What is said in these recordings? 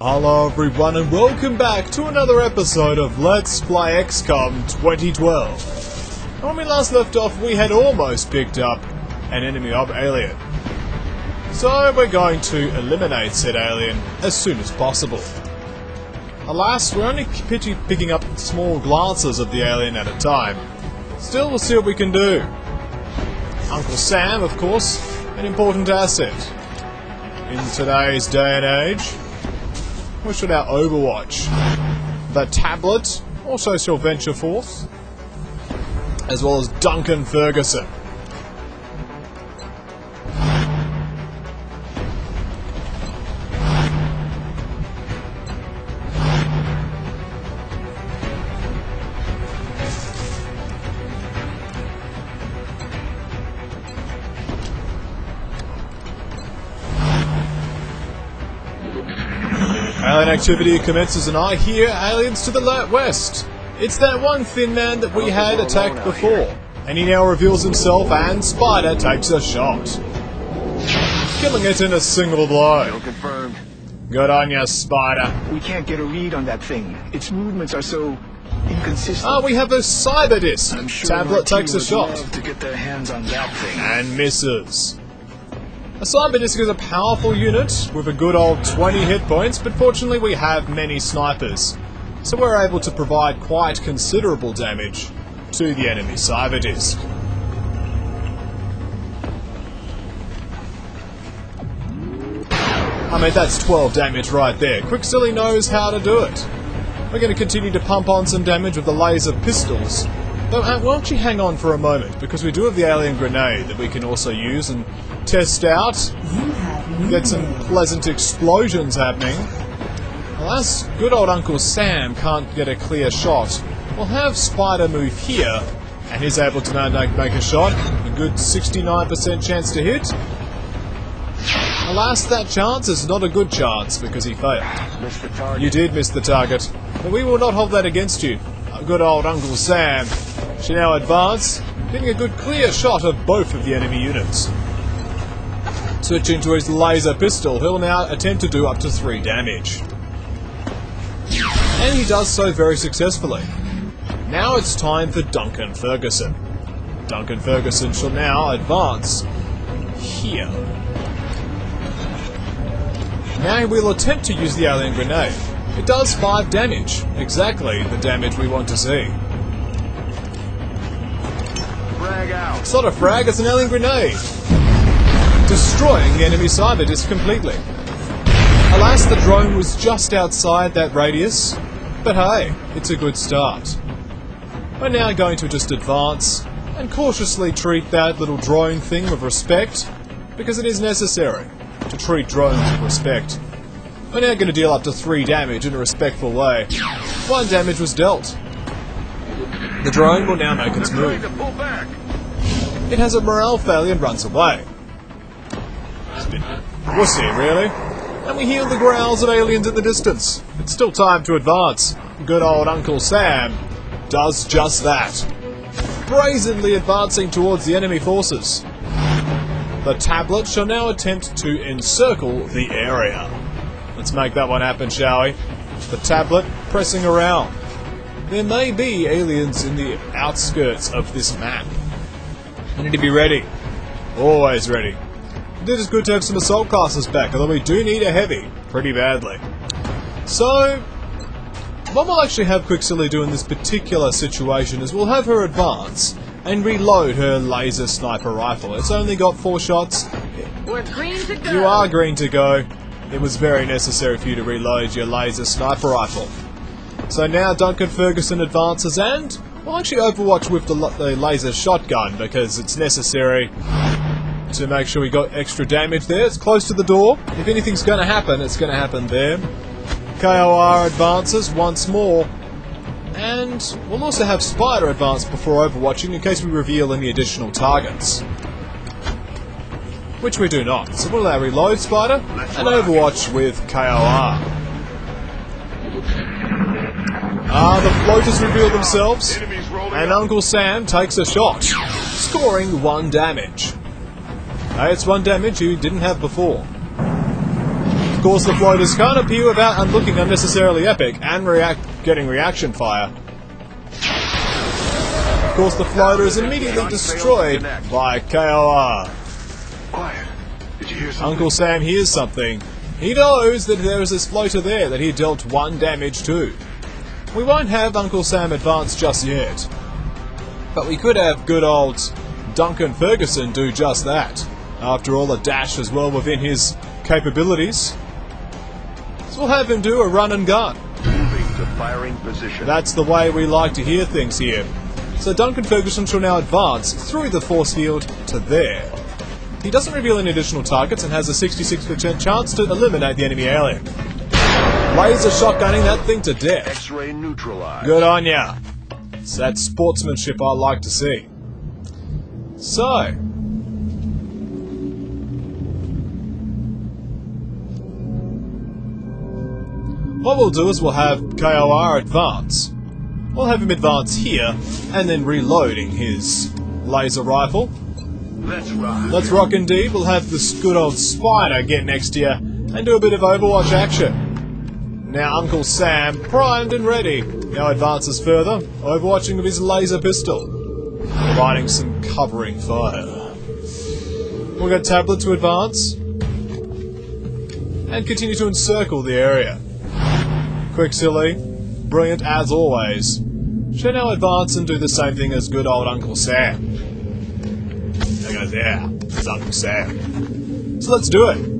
Hello everyone and welcome back to another episode of Let's Play XCOM 2012. When we last left off we had almost picked up an enemy alien. So we're going to eliminate said alien as soon as possible. Alas, we're only picking up small glances of the alien at a time. Still, we'll see what we can do. Uncle Sam, of course, an important asset. In today's day and age, what should our Overwatch? The tablet, also shall venture forth, as well as Duncan Ferguson. Alien activity commences and I hear aliens to the west. It's that one thin man that we had attacked before. And he now reveals himself and Spider takes a shot. Killing it in a single blow. Confirmed. Good on ya, Spider. We can't get a read on that thing. Its movements are so inconsistent. We have a cyber disc. I'm sure Tablet takes a shot. Love to get their hands on that thing. And misses. A cyber disc is a powerful unit with a good old 20 hit points, but fortunately we have many snipers, so we're able to provide quite considerable damage to the enemy cyber disc. I mean, that's 12 damage right there. Quicksilly knows how to do it. We're going to continue to pump on some damage with the laser pistols. Though, why don't you hang on for a moment, because we do have the alien grenade that we can also use and test out. Get some pleasant explosions happening. Alas, good old Uncle Sam can't get a clear shot. We'll have Spider move here, and he's able to make a shot. A good 69% chance to hit. Alas, that chance is not a good chance, because he failed. Missed the target. You did miss the target, but we will not hold that against you. Good old Uncle Sam should now advance, getting a good clear shot of both of the enemy units. Switching to his laser pistol, he'll now attempt to do up to 3 damage. And he does so very successfully. Now it's time for Duncan Ferguson. Duncan Ferguson shall now advance here. Now we'll attempt to use the alien grenade. It does 5 damage, exactly the damage we want to see. Frag out. It's not a frag, it's an alien grenade. Destroying the enemy cyber disc completely. Alas, the drone was just outside that radius, but hey, it's a good start. We're now going to just advance and cautiously treat that little drone thing with respect, because it is necessary to treat drones with respect. We're now going to deal up to 3 damage in a respectful way. 1 damage was dealt. The drone will now make its move. It has a morale failure and runs away. It's a bit wussy, really. And we hear the growls of aliens in the distance. It's still time to advance. Good old Uncle Sam does just that. Brazenly advancing towards the enemy forces. The tablet shall now attempt to encircle the area. Let's make that one happen, shall we? The tablet pressing around. There may be aliens in the outskirts of this map. We need to be ready. Always ready. It is good to have some assault classes back, although we do need a heavy pretty badly. So, what we'll actually have Quicksilly do in this particular situation is we'll have her advance and reload her laser sniper rifle. It's only got 4 shots. We're green to go. You are green to go. It was very necessary for you to reload your laser sniper rifle. So now Duncan Ferguson advances and we'll actually overwatch with the laser shotgun because it's necessary to make sure we got extra damage there. It's close to the door. If anything's going to happen, it's going to happen there. KOR advances once more. And we'll also have Spider advance before overwatching in case we reveal any additional targets. Which we do not. So we'll now reload Spider and overwatch with KOR. The floaters reveal themselves and Uncle Sam takes a shot. scoring 1 damage. Hey, it's 1 damage you didn't have before. Of course, the floaters can't appear without looking unnecessarily epic and getting reaction fire. Of course, the floater is immediately destroyed by KOR. Quiet. Did you hear something? Uncle Sam hears something. He knows that there is this floater there that he dealt 1 damage to. We won't have Uncle Sam advance just yet. But we could have good old Duncan Ferguson do just that. After all, a dash is well within his capabilities. So we'll have him do a run and gun. Moving to firing position. That's the way we like to hear things here. So Duncan Ferguson shall now advance through the force field to there. He doesn't reveal any additional targets and has a 66% chance to eliminate the enemy alien. Laser shotgunning that thing to death. X-ray neutralized. Good on ya. It's that sportsmanship I like to see. So, what we'll do is we'll have KOR advance. We'll have him advance here, and then reloading his laser rifle. Let's rock. Let's rock indeed. We'll have this good old spider get next to you and do a bit of Overwatch action. Now Uncle Sam, primed and ready, now advances further, overwatching with his laser pistol, providing some covering fire. We'll get Tablet to advance, and continue to encircle the area. Quicksilly, brilliant as always, shall now advance and do the same thing as good old Uncle Sam. There goes there, it's Uncle Sam. So let's do it.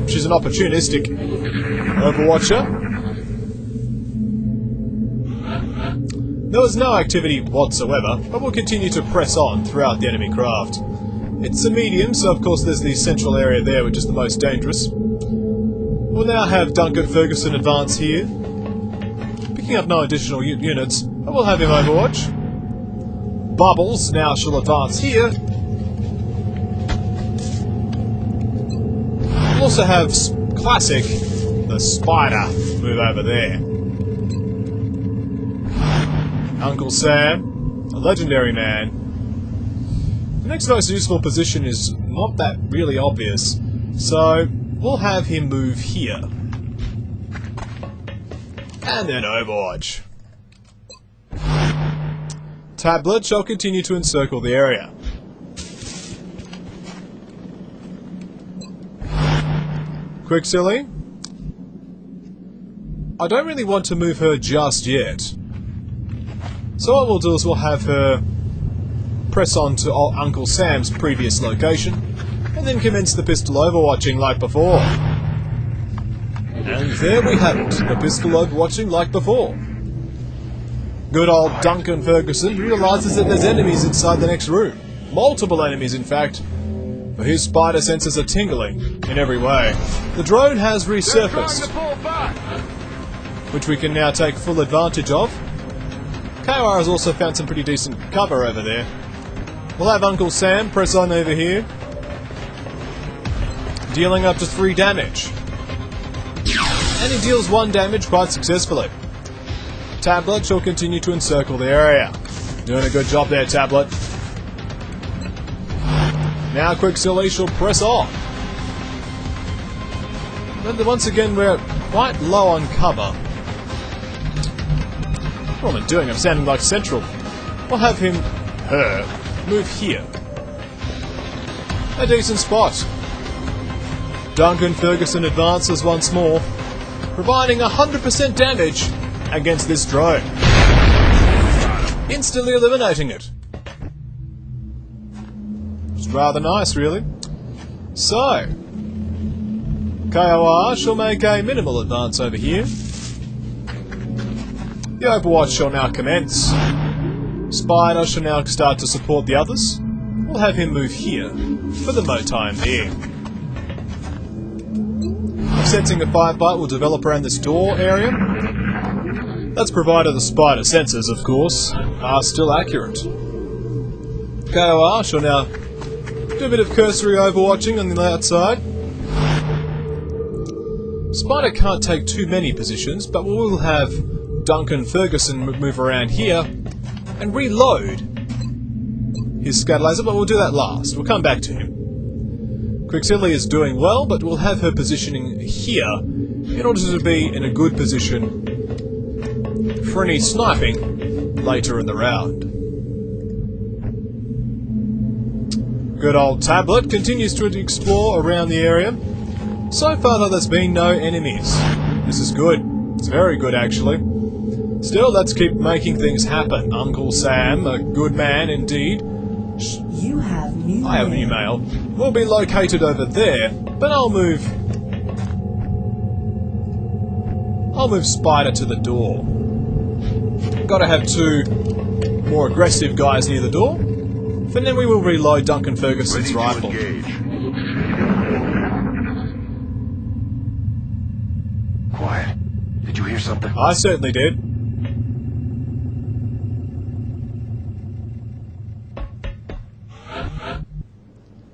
She's an opportunistic Overwatcher. There was no activity whatsoever, but we'll continue to press on throughout the enemy craft. It's a medium, so of course there's the central area there, which is the most dangerous. We'll now have Duncan Ferguson advance here, picking up no additional units, but we'll have him overwatch. Bubbles now shall advance here. We'll also have Classic, the Spider, move over there. Uncle Sam, a legendary man. The next most useful position is not that really obvious, so we'll have him move here. And then Overwatch. Tablet shall continue to encircle the area. Quicksilly. I don't really want to move her just yet. So what we'll do is we'll have her press on to Uncle Sam's previous location, and then commence the pistol overwatching like before. And there we have it, the pistol overwatching like before. Good old Duncan Ferguson realises that there's enemies inside the next room. Multiple enemies, in fact. For his spider senses are tingling in every way. The drone has resurfaced, which we can now take full advantage of. KOR has also found some pretty decent cover over there. We'll have Uncle Sam press on over here, dealing up to 3 damage. And he deals 1 damage quite successfully. Tablet shall continue to encircle the area. Doing a good job there, Tablet. Now Quicksilly shall press on. But once again, we're quite low on cover. What am I doing? I'm sounding like Central. We'll have him, her, move here. A decent spot. Duncan Ferguson advances once more, providing 100% damage against this drone. Instantly eliminating it. It's rather nice, really. So, KOR shall make a minimal advance over here. The Overwatch shall now commence. Spider shall now start to support the others. We'll have him move here for the time being. Sensing a firefight will develop around this door area. That's provided the spider sensors, of course, are still accurate. KOR shall now do a bit of cursory overwatching on the outside. Spider can't take too many positions, but we will have Duncan Ferguson move around here and reload his scatter laser, but we'll do that last. We'll come back to him. Quicksilly is doing well, but we'll have her positioning here in order to be in a good position for any sniping later in the round. Good old Tablet continues to explore around the area. So far though, there's been no enemies. This is good. It's very good actually. Still, let's keep making things happen. Uncle Sam, a good man indeed. You have new I have new mail. Will be located over there, but I'll move Spider to the door. Gotta have two more aggressive guys near the door. And then we will reload Duncan Ferguson's Ready to rifle. engage. Quiet. Did you hear something? I certainly did.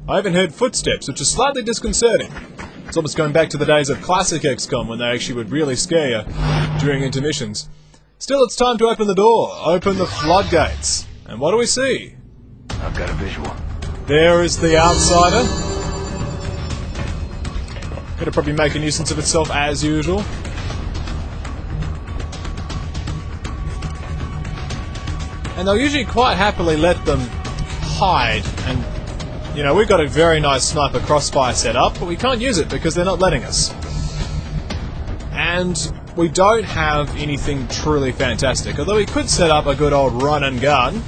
I haven't heard footsteps, which is slightly disconcerting. It's almost going back to the days of classic XCOM when they actually would really scare you during intermissions. Still, it's time to open the door. Open the floodgates. And what do we see? I've got a visual. There is the outsider. Gonna probably make a nuisance of itself as usual. And they'll usually quite happily let them hide. And, you know, we've got a very nice sniper crossfire set up, but we can't use it because they're not letting us. And we don't have anything truly fantastic, although we could set up a good old run and gun.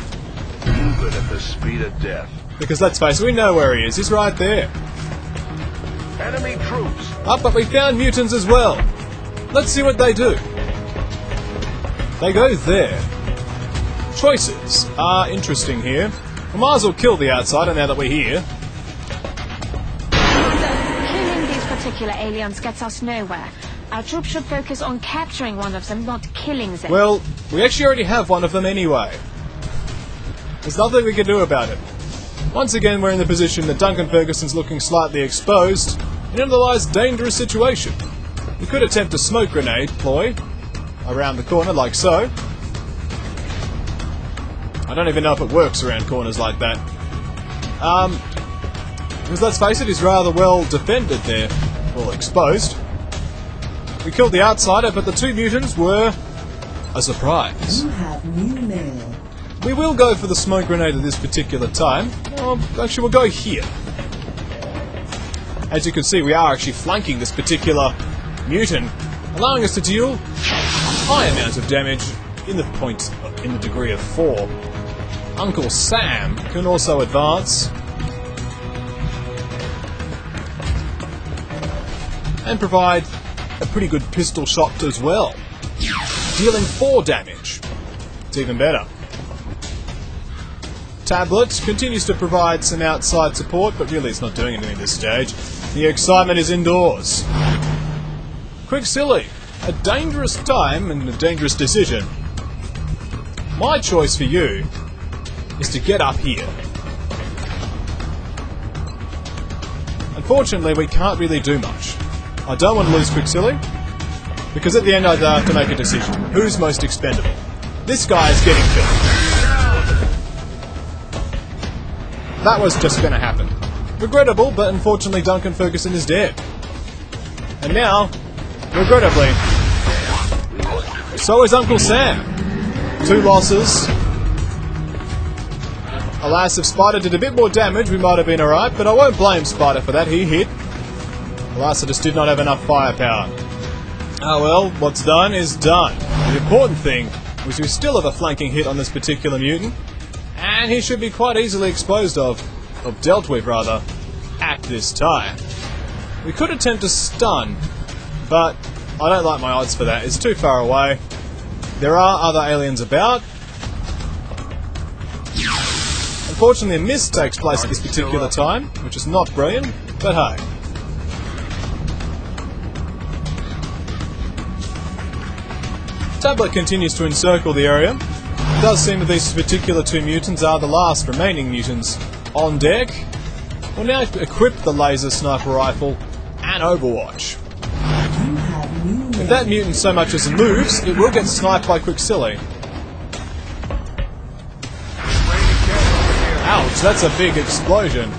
Moving at the speed of death. Because let's face it, we know where he is. He's right there. Enemy troops. But we found mutants as well. Let's see what they do. They go there. Choices are interesting here. We might as well kill the outsider now that we're here. Killing these particular aliens gets us nowhere. Our troops should focus on capturing one of them, not killing them. Well, we actually already have one of them anyway. There's nothing we can do about it. Once again, we're in the position that Duncan Ferguson's looking slightly exposed, in an otherwise dangerous situation. We could attempt a smoke grenade ploy around the corner, like so. I don't even know if it works around corners like that. Because let's face it, he's rather well defended there. Well, exposed. We killed the outsider, but the two mutants were a surprise. You have new mail. We will go for the smoke grenade at this particular time. Actually, we'll go here. As you can see, we are actually flanking this particular mutant, allowing us to deal a high amount of damage in the degree of 4. Uncle Sam can also advance and provide a pretty good pistol shot as well, dealing 4 damage. It's even better. Tablet continues to provide some outside support, but really it's not doing anything at this stage. The excitement is indoors. Quicksilly, a dangerous time and a dangerous decision. My choice for you is to get up here. Unfortunately, we can't really do much. I don't want to lose Quicksilly, because at the end I'd have to make a decision. Who's most expendable? This guy is getting killed. That was just going to happen. Regrettable, but unfortunately Duncan Ferguson is dead. And now, regrettably, so is Uncle Sam. 2 losses. Alas, if Spider did a bit more damage, we might have been alright, but I won't blame Spider for that. He hit. Alas, I just did not have enough firepower. Oh well, what's done is done. The important thing was we still have a flanking hit on this particular mutant, and he should be quite easily exposed of dealt with rather, at this time. We could attempt a stun, but I don't like my odds for that. It's too far away. There are other aliens about. Unfortunately, a miss takes place at this particular time, which is not brilliant, but hey. Tablet continues to encircle the area. It does seem that these particular 2 mutants are the last remaining mutants on deck. We'll now equip the laser sniper rifle and Overwatch. You have new If that mutant so much as moves, it will get sniped by Quicksilly. Ouch, that's a big explosion,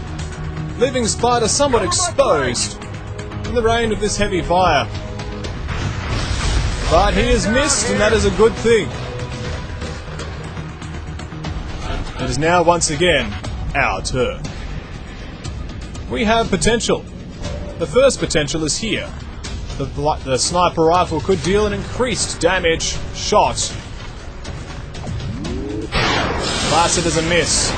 leaving Spider somewhat exposed in the rain of this heavy fire. But he has missed, and that is a good thing. It is now once again our turn. We have potential. The first potential is here. The sniper rifle could deal an increased damage shot. Blasted is a miss.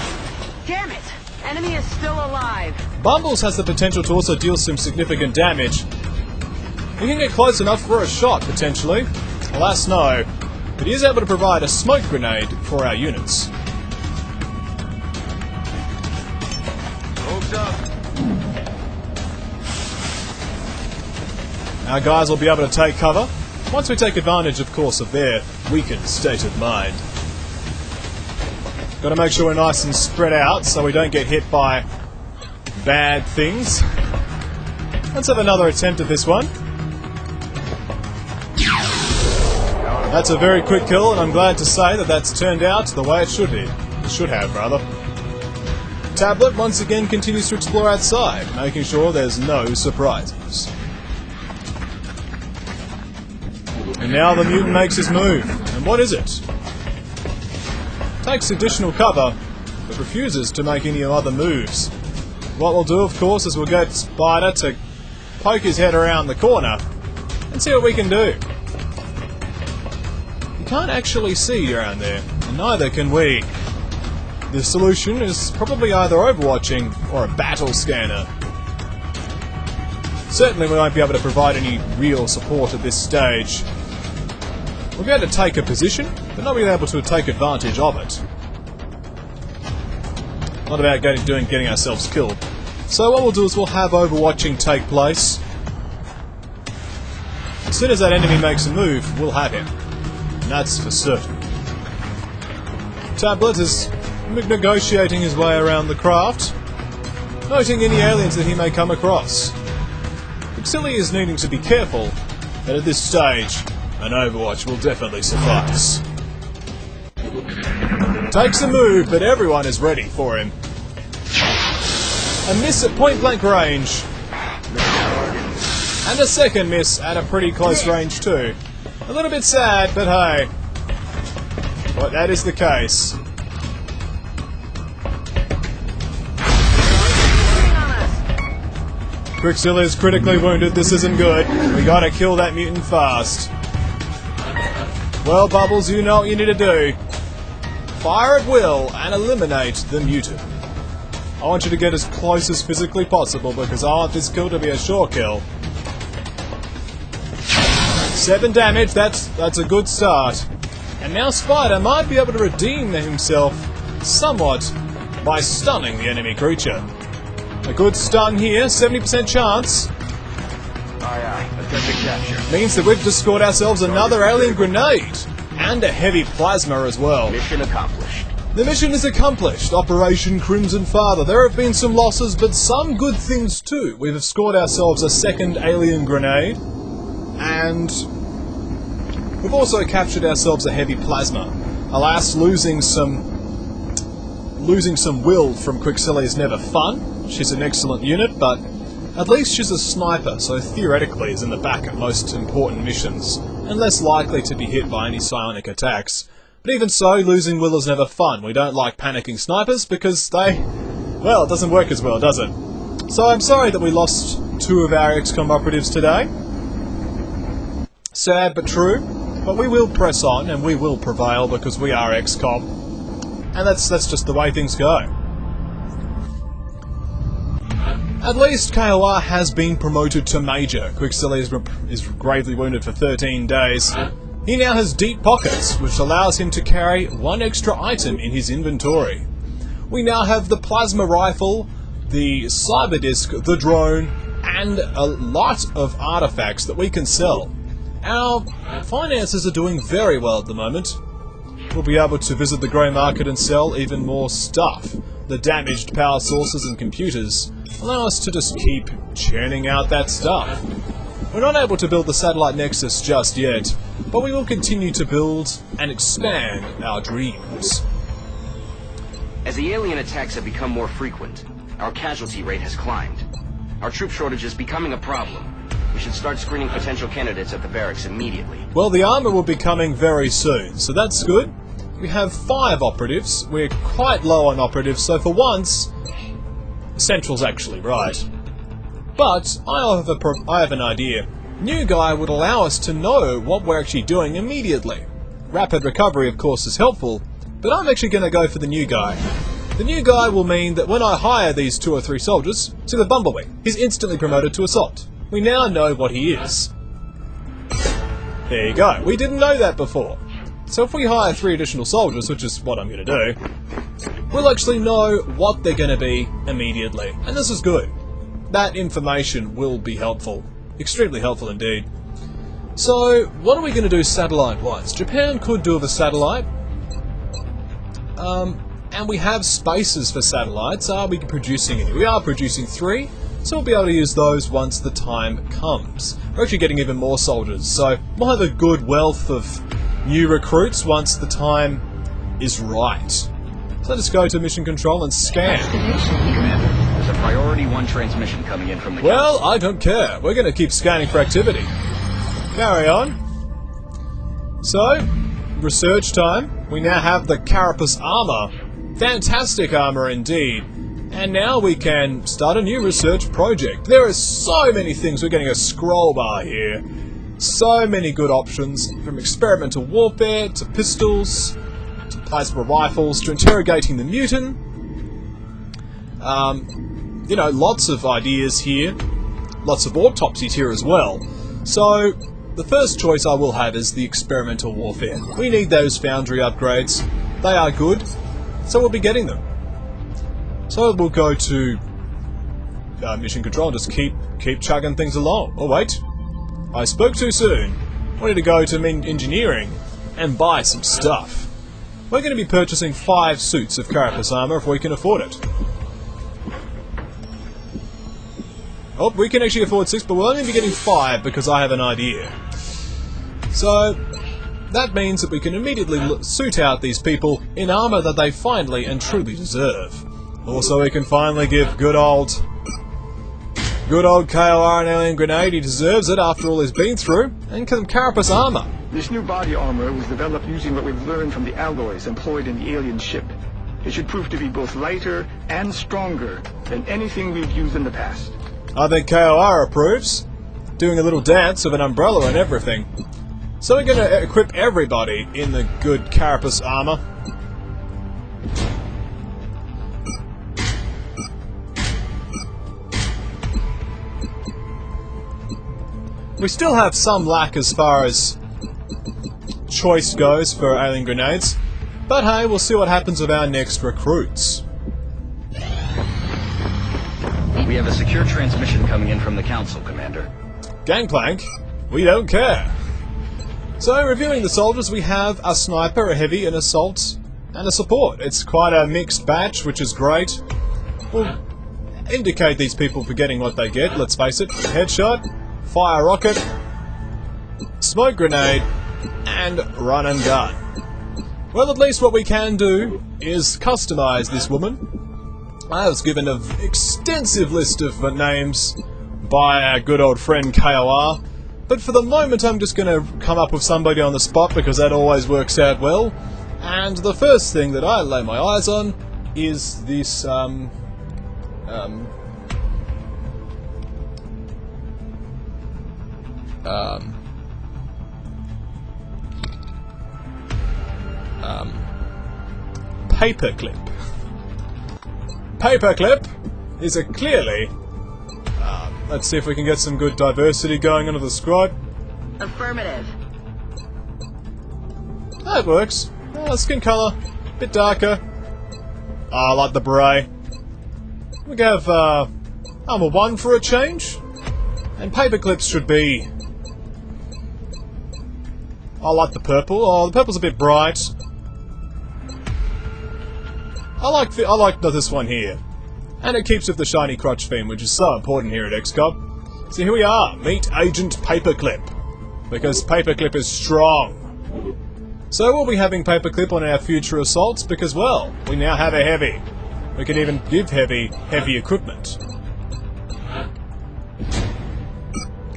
Damn it! Enemy is still alive. Bumbles has the potential to also deal some significant damage. He can get close enough for a shot, potentially. Alas, no. But he is able to provide a smoke grenade for our units. Moved up. Our guys will be able to take cover, once we take advantage, of course, of their weakened state of mind. Got to make sure we're nice and spread out so we don't get hit by bad things. Let's have another attempt at this one. That's a very quick kill, and I'm glad to say that that's turned out the way it should be. It should have, rather. Tablet once again continues to explore outside, making sure there's no surprises. And now the mutant makes his move. And what is it? Takes additional cover, but refuses to make any other moves. What we'll do, of course, is we'll get Spider to poke his head around the corner and see what we can do. You can't actually see around there, and neither can we. The solution is probably either overwatching or a battle scanner. Certainly we won't be able to provide any real support at this stage. We'll be able to take a position, but not be able to take advantage of it. Not about getting ourselves killed. So what we'll do is we'll have overwatching take place. As soon as that enemy makes a move, we'll have him. And that's for certain. Tablet is negotiating his way around the craft, noting any aliens that he may come across. Xili is needing to be careful, but at this stage, an overwatch will definitely suffice. Takes a move, but everyone is ready for him. A miss at point-blank range. And a second miss at a pretty close range too. A little bit sad, but hey. But that is the case. Quicksilver is critically wounded. This isn't good. We gotta kill that mutant fast. Well, Bubbles, you know what you need to do. Fire at will and eliminate the mutant. I want you to get as close as physically possible because I want this kill to be a sure kill. 7 damage, that's a good start. And now Spider might be able to redeem himself somewhat by stunning the enemy creature. A good stun here, 70% chance. Aye, attempt to capture. Means that we've just scored ourselves another alien grenade. And a heavy plasma as well. Mission accomplished. The mission is accomplished. Operation Crimson Father. There have been some losses, but some good things too. We have scored ourselves a second alien grenade. And we've also captured ourselves a heavy plasma. Alas, losing some will from Quicksilver is never fun. She's an excellent unit, but at least she's a sniper, so theoretically is in the back of most important missions, and less likely to be hit by any psionic attacks. But even so, losing will is never fun. We don't like panicking snipers because well, it doesn't work as well, does it? So I'm sorry that we lost 2 of our XCOM operatives today. Sad but true, but we will press on and we will prevail because we are XCOM. And that's just the way things go. At least KOR has been promoted to Major. Quicksilver is gravely wounded for 13 days. He now has deep pockets, which allows him to carry 1 extra item in his inventory. We now have the plasma rifle, the cyber disc, the drone, and a lot of artifacts that we can sell. Our finances are doing very well at the moment. We'll be able to visit the grey market and sell even more stuff. The damaged power sources and computers allow us to just keep churning out that stuff. We're not able to build the satellite nexus just yet, but we will continue to build and expand our dreams. As the alien attacks have become more frequent, our casualty rate has climbed. Our troop shortage is becoming a problem. We should start screening potential candidates at the barracks immediately. Well, the armour will be coming very soon, so that's good. We have 5 operatives. We're quite low on operatives, so for once, Central's actually right. But I have an idea. New guy would allow us to know what we're actually doing immediately. Rapid recovery, of course, is helpful, but I'm actually going to go for the new guy. The new guy will mean that when I hire these 2 or 3 soldiers, see the Bumblebee, he's instantly promoted to Assault. We now know what he is. There you go. We didn't know that before. So if we hire 3 additional soldiers, which is what I'm going to do, we'll actually know what they're going to be immediately. And this is good. That information will be helpful. Extremely helpful indeed. So, what are we going to do satellite-wise? Japan could do with a satellite. And we have spaces for satellites. Are we producing any? We are producing 3, so we'll be able to use those once the time comes. We're actually getting even more soldiers, so we'll have a good wealth of new recruits once the time is right. So let's go to mission control and scan. Commander, there's a priority 1 transmission coming in from the Well, council. I don't care. We're going to keep scanning for activity. Carry on. So, research time. We now have the Carapace armor. Fantastic armor indeed. And now we can start a new research project. There are so many things. We're getting a scroll bar here. So many good options, from experimental warfare to pistols, to plasma rifles, to interrogating the mutant. You know, lots of ideas here. Lots of autopsies here as well. So, the first choice I will have is the experimental warfare. We need those foundry upgrades. They are good, so we'll be getting them. So we'll go to mission control and just keep chugging things along. Oh wait, I spoke too soon. I need to go to engineering and buy some stuff. We're going to be purchasing 5 suits of Carapace armor if we can afford it. Oh, we can actually afford 6, but we'll only be getting 5 because I have an idea. So, that means that we can immediately suit out these people in armor that they finally and truly deserve. Also, we can finally give good old KOR an alien grenade. He deserves it after all he's been through. And some Carapace armor. This new body armor was developed using what we've learned from the alloys employed in the alien ship. It should prove to be both lighter and stronger than anything we've used in the past. I think KOR approves. Doing a little dance with an umbrella and everything. So we're going to equip everybody in the good Carapace armor. We still have some lack as far as choice goes for alien grenades, but hey, we'll see what happens with our next recruits. We have a secure transmission coming in from the council, Commander. Gangplank? We don't care. So, reviewing the soldiers, we have a sniper, a heavy, an assault, and a support. It's quite a mixed batch, which is great. We'll indicate these people for getting what they get, let's face it. Headshot, fire rocket, smoke grenade, and run and gun. Well, at least what we can do is customize this woman. I was given an extensive list of names by our good old friend KOR. But for the moment, I'm just going to come up with somebody on the spot because that always works out well. And the first thing that I lay my eyes on is this, paperclip. Paperclip is a clearly... let's see if we can get some good diversity going onto the squad. Affirmative. That works. Skin colour, bit darker. I like the beret. We have Armour 1 for a change. And paperclips should be... I like the purple. Oh, the purple's a bit bright. I like this one here. And it keeps with the shiny crotch theme, which is so important here at XCOM. So here we are, meet Agent Paperclip. Because Paperclip is strong. So we'll be having paperclip on our future assaults because, well, we now have a heavy. We can even give heavy equipment.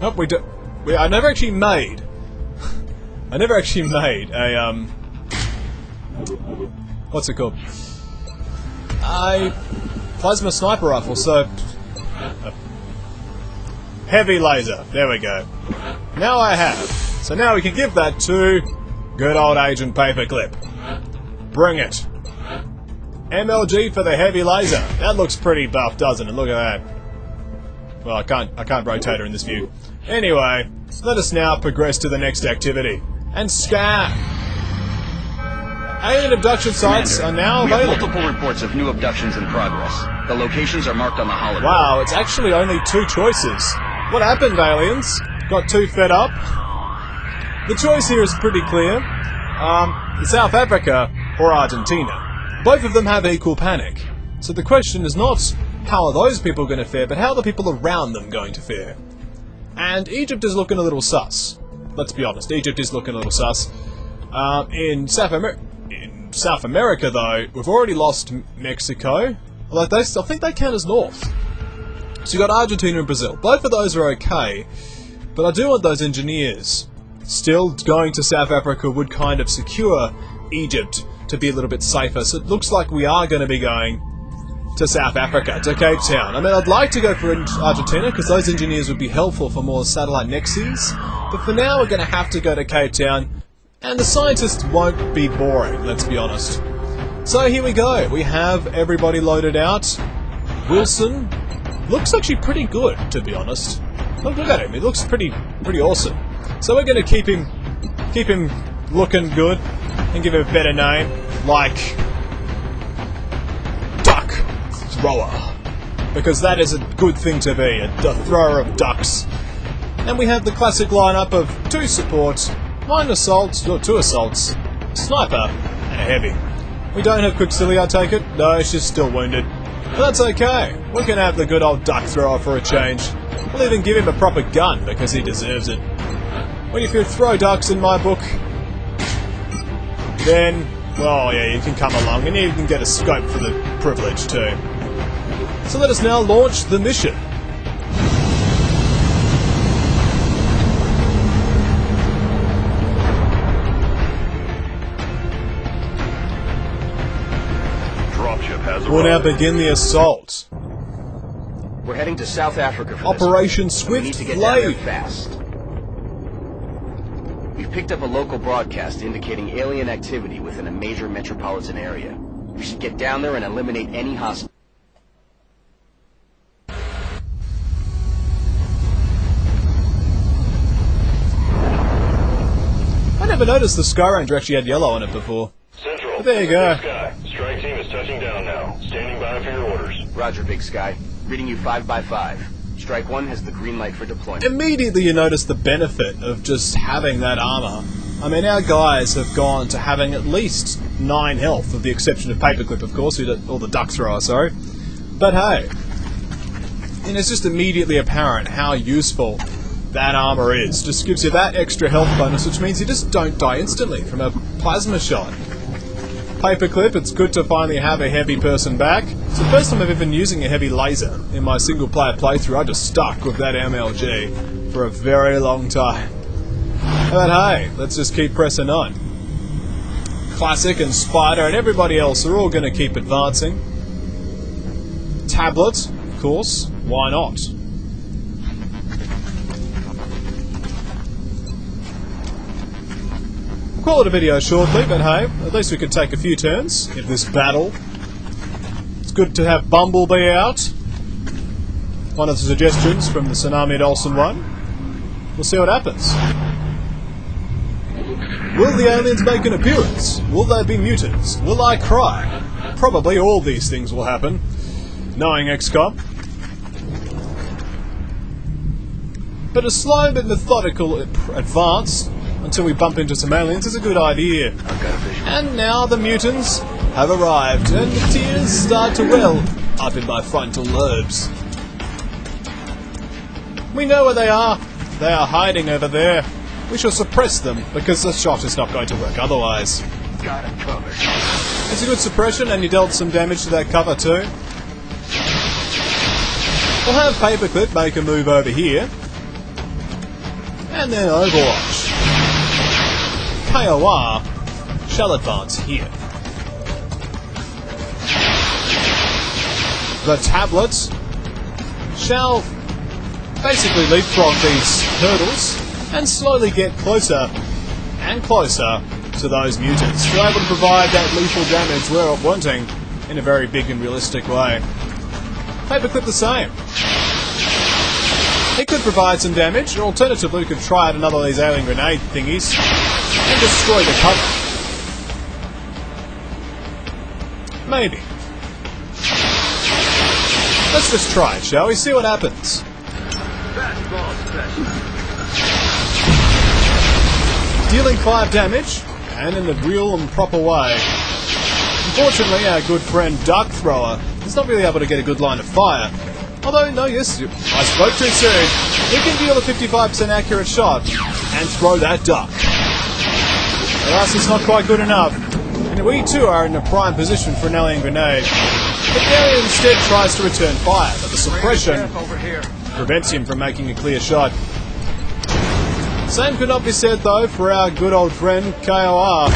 Oh, I never actually made a, what's it called? A plasma sniper rifle, so... heavy laser, there we go. Now I have. So now we can give that to good old Agent Paperclip. Bring it. MLG for the heavy laser. That looks pretty buff, doesn't it? Look at that. Well, I can't rotate her in this view. Anyway, let us now progress to the next activity. And scan! Alien abduction sites are now we have available. multiple reports of new abductions in progress. The locations are marked on the hologram. Wow, it's actually only 2 choices. What happened, aliens? Got too fed up? The choice here is pretty clear. South Africa or Argentina. Both of them have equal panic. So the question is not how are those people going to fare, but how are the people around them going to fare? And Egypt is looking a little sus. Let's be honest, Egypt is looking a little sus. In South America, though, we've already lost Mexico. Like I think they count as north. So you got Argentina and Brazil. Both of those are okay, but I do want those engineers. Still, going to South Africa would kind of secure Egypt to be a little bit safer. So it looks like we are going to be going to South Africa, to Cape Town. I mean, I'd like to go for Argentina because those engineers would be helpful for more satellite nexus. But for now, we're going to have to go to Cape Town. And the scientists won't be boring, let's be honest. So here we go. We have everybody loaded out. Wilson looks actually pretty good, to be honest. Look at him. He looks pretty awesome. So we're going to keep him looking good and give him a better name, like Duck Thrower, because that is a good thing to be, a thrower of ducks. And we have the classic lineup of 2 supports, 1 assault, or 2 assaults, a sniper, and a heavy. We don't have Quicksilly, I take it? No, she's still wounded. But that's okay. We can have the good old duck thrower for a change. We'll even give him a proper gun because he deserves it. When if you throw ducks in my book, then, well, yeah, you can come along and you can get a scope for the privilege too. So let us now launch the mission. Dropship has We'll now arrived. begin the assault. We're heading to South Africa for Operation this one. We need Swift to get down there Blade. fast. We've picked up a local broadcast indicating alien activity within a major metropolitan area. We should get down there and eliminate any hostile. I never noticed the Sky Ranger actually had yellow on it before. Central. There you go. Big Sky. Strike team is touching down now. Standing by for your orders. Roger, Big Sky. Reading you 5x5. Strike 1 has the green light for deployment. Immediately you notice the benefit of just having that armor. I mean, our guys have gone to having at least 9 health, with the exception of Paperclip, of course, or the duck thrower, sorry. But hey, and it's just immediately apparent how useful that armor is. Just gives you that extra health bonus, which means you just don't die instantly from a plasma shot. Paperclip, it's good to finally have a heavy person back. It's the first time I've ever been using a heavy laser in my single player playthrough. I just stuck with that MLG for a very long time. But hey, let's just keep pressing on. Classic and Spider and everybody else are all going to keep advancing. Tablet, of course, why not? Call it a video shortly, but hey, at least we could take a few turns in this battle. It's good to have Bumblebee out. One of the suggestions from the Tsunami Olsen one. We'll see what happens. Will the aliens make an appearance? Will they be mutants? Will I cry? Probably all these things will happen, knowing XCOM. But a slow but methodical advance until we bump into some aliens is a good idea. I've got a visual. And now the mutants have arrived, and the tears start to well up in my frontal lobes. We know where they are. They are hiding over there. We shall suppress them, because the shot is not going to work otherwise. Got it covered. It's a good suppression, and you dealt some damage to that cover too. We'll have Paperclip make a move over here. And then Overwatch. KOR shall advance here. The tablets shall basically leapfrog these hurdles and slowly get closer and closer to those mutants. Still able to provide that lethal damage we're wanting in a very big and realistic way. Paperclip the same. He could provide some damage, or alternatively we could try out another of these alien grenade thingies and destroy the cover. Maybe. Let's just try it, shall we? See what happens. Dealing 5 damage, and in a real and proper way. Unfortunately, our good friend Duck Thrower is not really able to get a good line of fire. Although, no, yes, I spoke too soon. He can deal a 55% accurate shot and throw that duck. Alas, it's not quite good enough. And we too are in a prime position for an alien grenade. But the alien instead tries to return fire, but the suppression prevents him from making a clear shot. Same could not be said, though, for our good old friend KOR.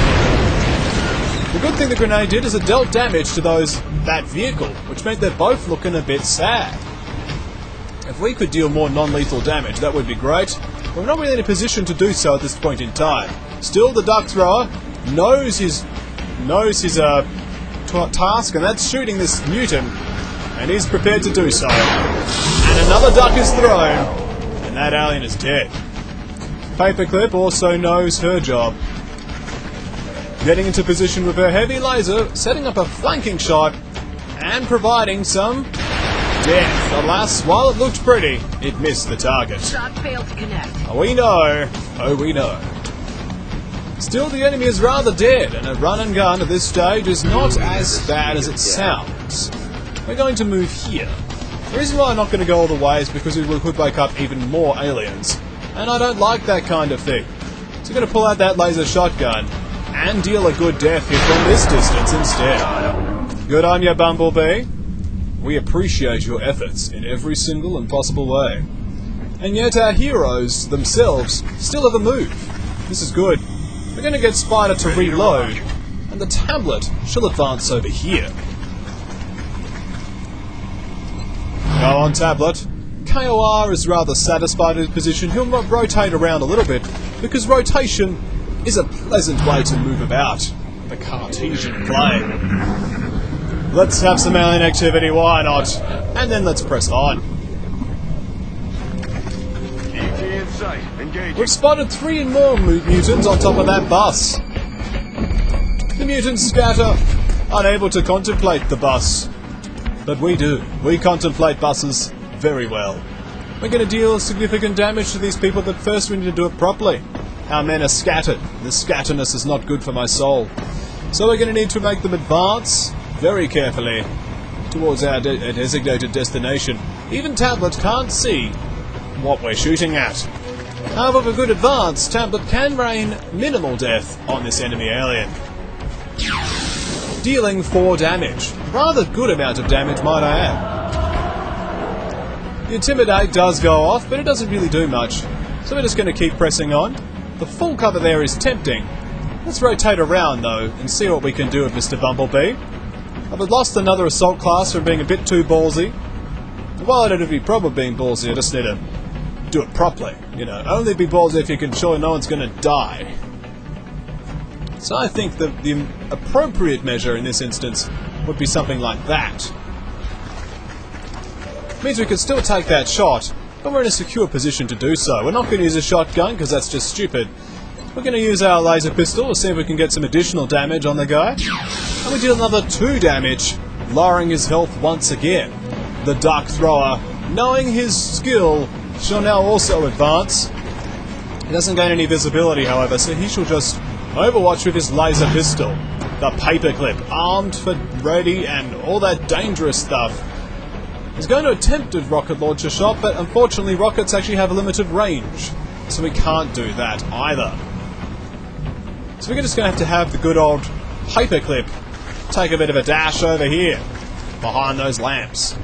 The good thing the grenade did is it dealt damage to that vehicle, which meant they're both looking a bit sad. If we could deal more non-lethal damage, that would be great. But we're not really in a position to do so at this point in time. Still, the Duck Thrower knows his task, and that's shooting this mutant, and he's prepared to do so. And another duck is thrown, and that alien is dead. Paperclip also knows her job. Getting into position with her heavy laser, setting up a flanking shot, and providing some death. Alas, while it looked pretty, it missed the target. Shot failed to connect. We know. Oh, we know. Still, the enemy is rather dead, and a run and gun at this stage is not as bad as it sounds. We're going to move here. The reason why I'm not going to go all the way is because we could wake up even more aliens, and I don't like that kind of thing. So I'm going to pull out that laser shotgun and deal a good death hit from this distance instead. Good on you, Bumblebee. We appreciate your efforts in every single and possible way. And yet our heroes themselves still have a move. This is good. We're going to get Spider to reload, and the tablet shall advance over here. Go on, tablet. KOR is rather satisfied with his position. He'll rotate around a little bit, because rotation is a pleasant way to move about the Cartesian plane. Let's have some alien activity, why not? And then let's press on. in sight. Engaging. We've spotted 3 more mutants on top of that bus. The mutants scatter, unable to contemplate the bus. But we do. We contemplate buses very well. We're going to deal significant damage to these people, but first we need to do it properly. Our men are scattered. This scatterness is not good for my soul. So we're going to need to make them advance very carefully towards our designated destination. Even Tablet can't see what we're shooting at. However, with a good advance, Tablet can rain minimal death on this enemy alien. Dealing 4 damage. Rather good amount of damage, might I add. The Intimidate does go off, but it doesn't really do much. So we're just going to keep pressing on. The full cover there is tempting. Let's rotate around, though, and see what we can do with Mr. Bumblebee. I've lost another assault class for being a bit too ballsy. While I don't have any problem being ballsy, I just need to do it properly. You know, only be ballsy if you can show no one's going to die. So I think the appropriate measure in this instance would be something like that. Means we can still take that shot, but we're in a secure position to do so. We're not going to use a shotgun, because that's just stupid. We're going to use our laser pistol to see if we can get some additional damage on the guy. And we deal another 2 damage, lowering his health once again. The Duck Thrower, knowing his skill, shall now also advance. He doesn't gain any visibility, however, so he shall just overwatch with his laser pistol. The Paperclip, armed for ready and all that dangerous stuff. He's going to attempt a rocket launcher shot, but unfortunately rockets actually have a limited range. so we can't do that either. So we're just going to have the good old paperclip take a bit of a dash over here, behind those lamps.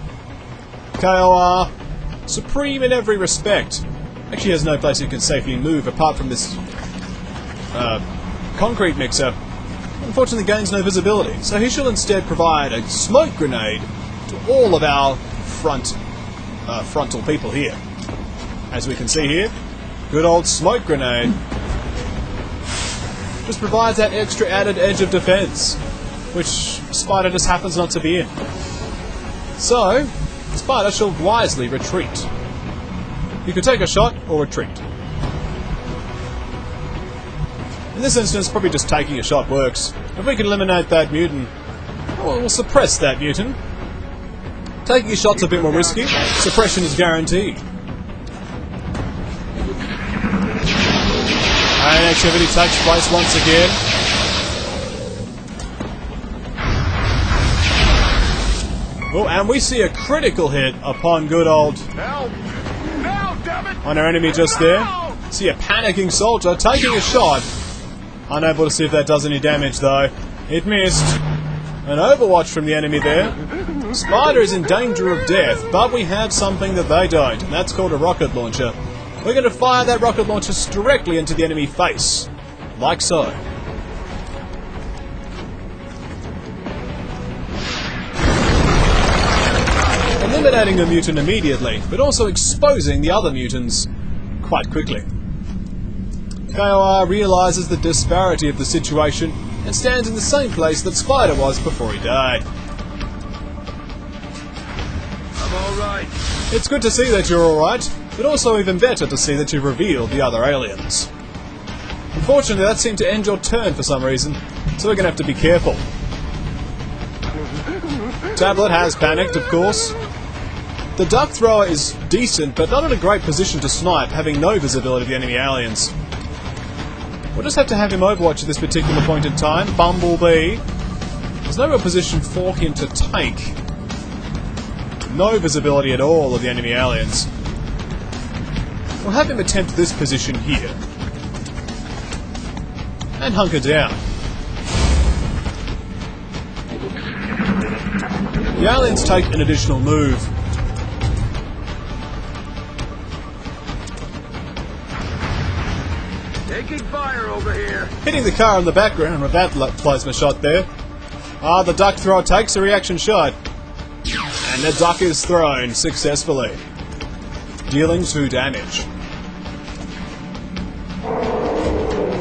KOR, supreme in every respect. Actually has no place you can safely move apart from this concrete mixer. Unfortunately gains no visibility, so he shall instead provide a smoke grenade to all of our frontal people here. As we can see here, good old smoke grenade just provides that extra added edge of defense, which Spider just happens not to be in. So, Spider shall wisely retreat. You can take a shot or retreat. In this instance, probably just taking a shot works. If we can eliminate that mutant, well, we'll suppress that mutant. Taking a shot's a bit more risky. Suppression is guaranteed. And activity takes place once again. Oh, and we see a critical hit upon good old... Help! No, damn it! On our enemy just there. See a panicking soldier taking a shot. Unable to see if that does any damage though. It missed. An overwatch from the enemy there. Spider is in danger of death, but we have something that they don't, and that's called a rocket launcher. We're going to fire that rocket launcher directly into the enemy face. Like so. Eliminating the mutant immediately, but also exposing the other mutants quite quickly. KOR realises the disparity of the situation and stands in the same place that Spider was before he died. I'm alright. It's good to see that you're alright, but also even better to see that you've revealed the other aliens. Unfortunately, that seemed to end your turn for some reason, so we're going to have to be careful. Tablet has panicked, of course. The duck thrower is decent, but not in a great position to snipe, having no visibility of the enemy aliens. We'll just have to have him overwatch at this particular point in time. Bumblebee. There's no real position for him to take. No visibility at all of the enemy aliens. We'll have him attempt this position here. And hunker down. The aliens take an additional move. Taking fire over here. Hitting the car in the background with that plasma shot there. Ah, the duck thrower takes a reaction shot. And the duck is thrown successfully, dealing 2 damage.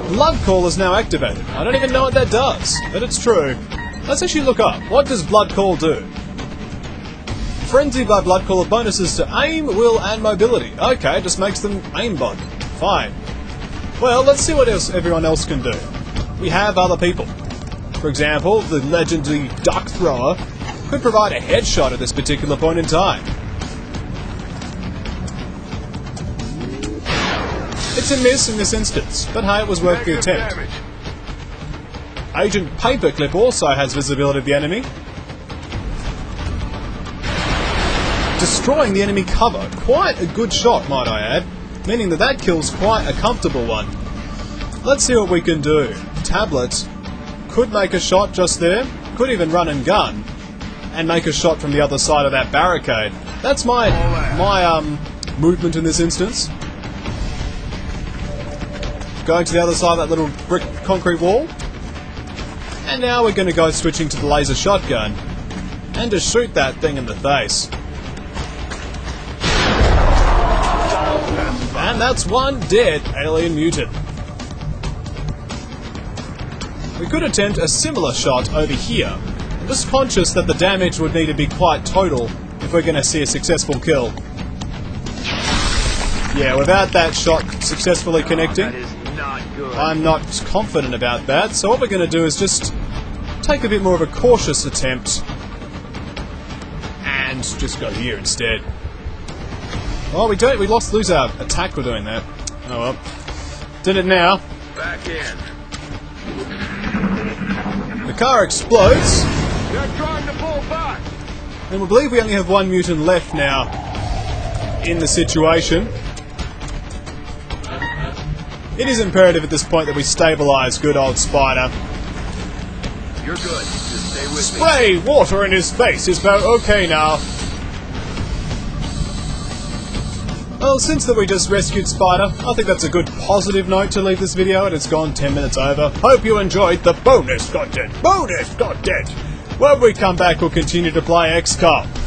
Blood Call is now activated. I don't even know what that does, but it's true. Let's actually look up. What does Blood Call do? Frenzy by Blood Call have bonuses to aim, will, and mobility. Okay, just makes them aimbot. Fine. Well, let's see what else everyone else can do. We have other people. For example, the legendary duck thrower could provide a headshot at this particular point in time. It's a miss in this instance, but hey, it was worth the attempt. Agent Paperclip also has visibility of the enemy. Destroying the enemy cover. Quite a good shot, might I add. Meaning that that kill's quite a comfortable one. Let's see what we can do. Tablet could make a shot just there. Could even run and gun. And make a shot from the other side of that barricade. That's my movement in this instance. Going to the other side of that little brick concrete wall. And now we're going to go switching to the laser shotgun. And just shoot that thing in the face. And that's one dead alien mutant. We could attempt a similar shot over here. I'm just conscious that the damage would need to be quite total if we're going to see a successful kill. Yeah, without that shot successfully connecting, I'm not confident about that. So what we're going to do is just take a bit more of a cautious attempt and just go here instead. Oh, we lose our attack for doing that. Oh well. Did it now. Back in. The car explodes. They're trying to pull back. And we believe we only have one mutant left now in the situation. It is imperative at this point that we stabilise good old Spider. You're good. Just stay with me. Spray water in his face is about okay now. Well, since that we just rescued Spider, I think that's a good positive note to leave this video, and it's gone 10 minutes over. Hope you enjoyed the bonus content. Bonus content! When we come back, we'll continue to play XCOM.